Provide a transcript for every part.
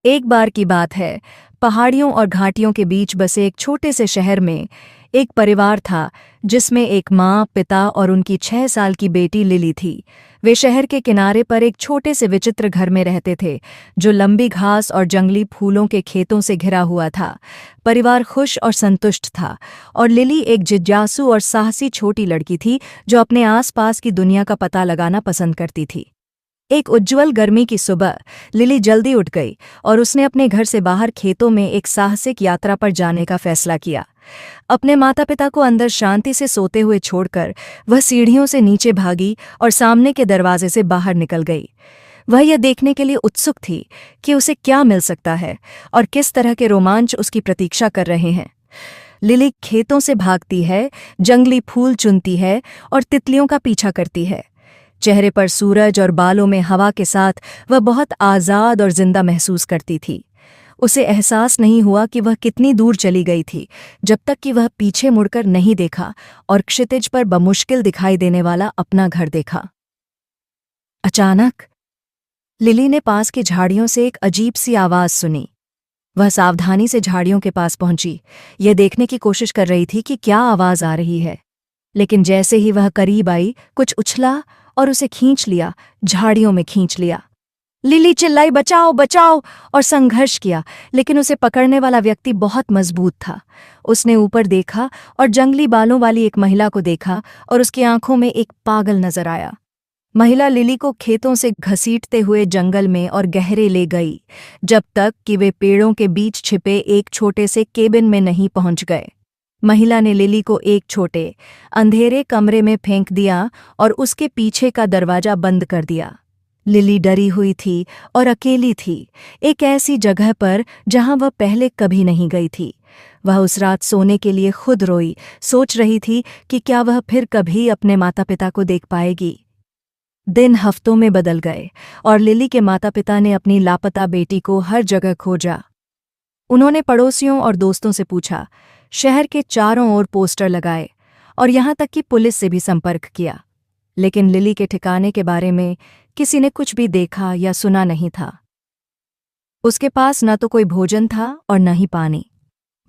एक बार की बात है, पहाड़ियों और घाटियों के बीच बसे एक छोटे से शहर में एक परिवार था जिसमें एक माँ, पिता और उनकी 6 साल की बेटी लिली थी। वे शहर के किनारे पर एक छोटे से विचित्र घर में रहते थे, जो लंबी घास और जंगली फूलों के खेतों से घिरा हुआ था। परिवार खुश और संतुष्ट था, और लिली एक जिज्ञासु और साहसी छोटी लड़की थी जो अपने आसपास की दुनिया का पता लगाना पसंद करती थी। एक उज्ज्वल गर्मी की सुबह लिली जल्दी उठ गई और उसने अपने घर से बाहर खेतों में एक साहसिक यात्रा पर जाने का फैसला किया। अपने माता पिता को अंदर शांति से सोते हुए छोड़कर वह सीढ़ियों से नीचे भागी और सामने के दरवाजे से बाहर निकल गई। वह यह देखने के लिए उत्सुक थी कि उसे क्या मिल सकता है और किस तरह के रोमांच उसकी प्रतीक्षा कर रहे हैं। लिली खेतों से भागती है, जंगली फूल चुनती है और तितलियों का पीछा करती है। चेहरे पर सूरज और बालों में हवा के साथ वह बहुत आज़ाद और जिंदा महसूस करती थी। उसे एहसास नहीं हुआ कि वह कितनी दूर चली गई थी, जब तक कि वह पीछे मुड़कर नहीं देखा और क्षितिज पर बमुश्किल दिखाई देने वाला अपना घर देखा। अचानक लिली ने पास की झाड़ियों से एक अजीब सी आवाज़ सुनी। वह सावधानी से झाड़ियों के पास पहुंची, यह देखने की कोशिश कर रही थी कि क्या आवाज़ आ रही है। लेकिन जैसे ही वह करीब आई, कुछ उछला और उसे खींच लिया, झाड़ियों में खींच लिया। लिली चिल्लाई, बचाओ बचाओ, और संघर्ष किया, लेकिन उसे पकड़ने वाला व्यक्ति बहुत मजबूत था। उसने ऊपर देखा और जंगली बालों वाली एक महिला को देखा, और उसकी आंखों में एक पागल नजर आया। महिला लिली को खेतों से घसीटते हुए जंगल में और गहरे ले गई, जब तक कि वे पेड़ों के बीच छिपे एक छोटे से केबिन में नहीं पहुंच गए। महिला ने लिली को एक छोटे अंधेरे कमरे में फेंक दिया और उसके पीछे का दरवाजा बंद कर दिया। लिली डरी हुई थी और अकेली थी, एक ऐसी जगह पर जहां वह पहले कभी नहीं गई थी। वह उस रात सोने के लिए खुद रोई, सोच रही थी कि क्या वह फिर कभी अपने माता पिता को देख पाएगी। दिन हफ्तों में बदल गए और लिली के माता पिता ने अपनी लापता बेटी को हर जगह खोजा। उन्होंने पड़ोसियों और दोस्तों से पूछा, शहर के चारों ओर पोस्टर लगाए और यहाँ तक कि पुलिस से भी संपर्क किया, लेकिन लिली के ठिकाने के बारे में किसी ने कुछ भी देखा या सुना नहीं था। उसके पास न तो कोई भोजन था और न ही पानी।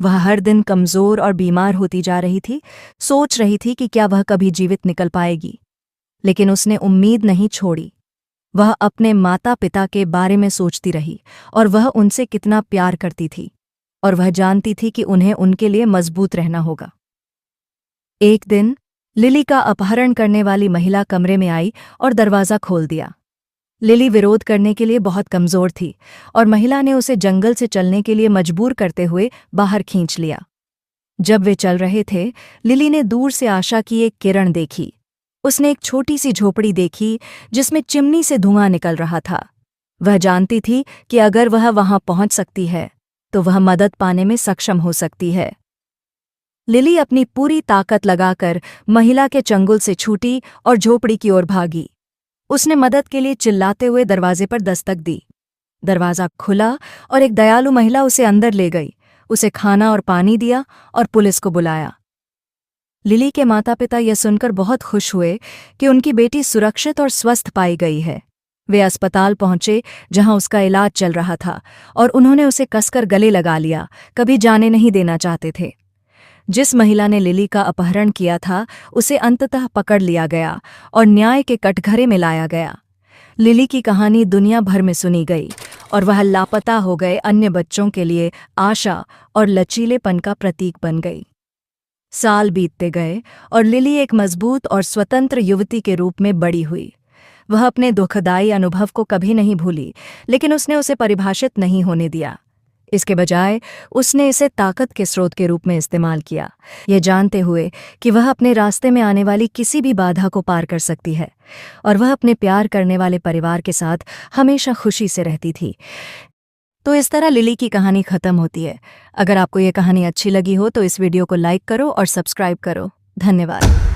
वह हर दिन कमजोर और बीमार होती जा रही थी, सोच रही थी कि क्या वह कभी जीवित निकल पाएगी। लेकिन उसने उम्मीद नहीं छोड़ी। वह अपने माता पिता के बारे में सोचती रही, और वह उनसे कितना प्यार करती थी, और वह जानती थी कि उन्हें उनके लिए मजबूत रहना होगा। एक दिन लिली का अपहरण करने वाली महिला कमरे में आई और दरवाज़ा खोल दिया। लिली विरोध करने के लिए बहुत कमज़ोर थी, और महिला ने उसे जंगल से चलने के लिए मजबूर करते हुए बाहर खींच लिया। जब वे चल रहे थे, लिली ने दूर से आशा की एक किरण देखी। उसने एक छोटी सी झोपड़ी देखी जिसमें चिमनी से धुआं निकल रहा था। वह जानती थी कि अगर वह वहां पहुंच सकती है तो वह मदद पाने में सक्षम हो सकती है। लिली अपनी पूरी ताकत लगाकर महिला के चंगुल से छूटी और झोपड़ी की ओर भागी। उसने मदद के लिए चिल्लाते हुए दरवाजे पर दस्तक दी। दरवाज़ा खुला और एक दयालु महिला उसे अंदर ले गई, उसे खाना और पानी दिया और पुलिस को बुलाया। लिली के माता पिता यह सुनकर बहुत खुश हुए कि उनकी बेटी सुरक्षित और स्वस्थ पाई गई है। वे अस्पताल पहुंचे जहां उसका इलाज चल रहा था, और उन्होंने उसे कसकर गले लगा लिया, कभी जाने नहीं देना चाहते थे। जिस महिला ने लिली का अपहरण किया था, उसे अंततः पकड़ लिया गया और न्याय के कटघरे में लाया गया। लिली की कहानी दुनिया भर में सुनी गई, और वह लापता हो गए अन्य बच्चों के लिए आशा और लचीलेपन का प्रतीक बन गई। साल बीतते गए और लिली एक मजबूत और स्वतंत्र युवती के रूप में बड़ी हुई। वह अपने दुखदायी अनुभव को कभी नहीं भूली, लेकिन उसने उसे परिभाषित नहीं होने दिया। इसके बजाय उसने इसे ताकत के स्रोत के रूप में इस्तेमाल किया, यह जानते हुए कि वह अपने रास्ते में आने वाली किसी भी बाधा को पार कर सकती है, और वह अपने प्यार करने वाले परिवार के साथ हमेशा खुशी से रहती थी। तो इस तरह लिली की कहानी खत्म होती है। अगर आपको ये कहानी अच्छी लगी हो तो इस वीडियो को लाइक करो और सब्सक्राइब करो। धन्यवाद।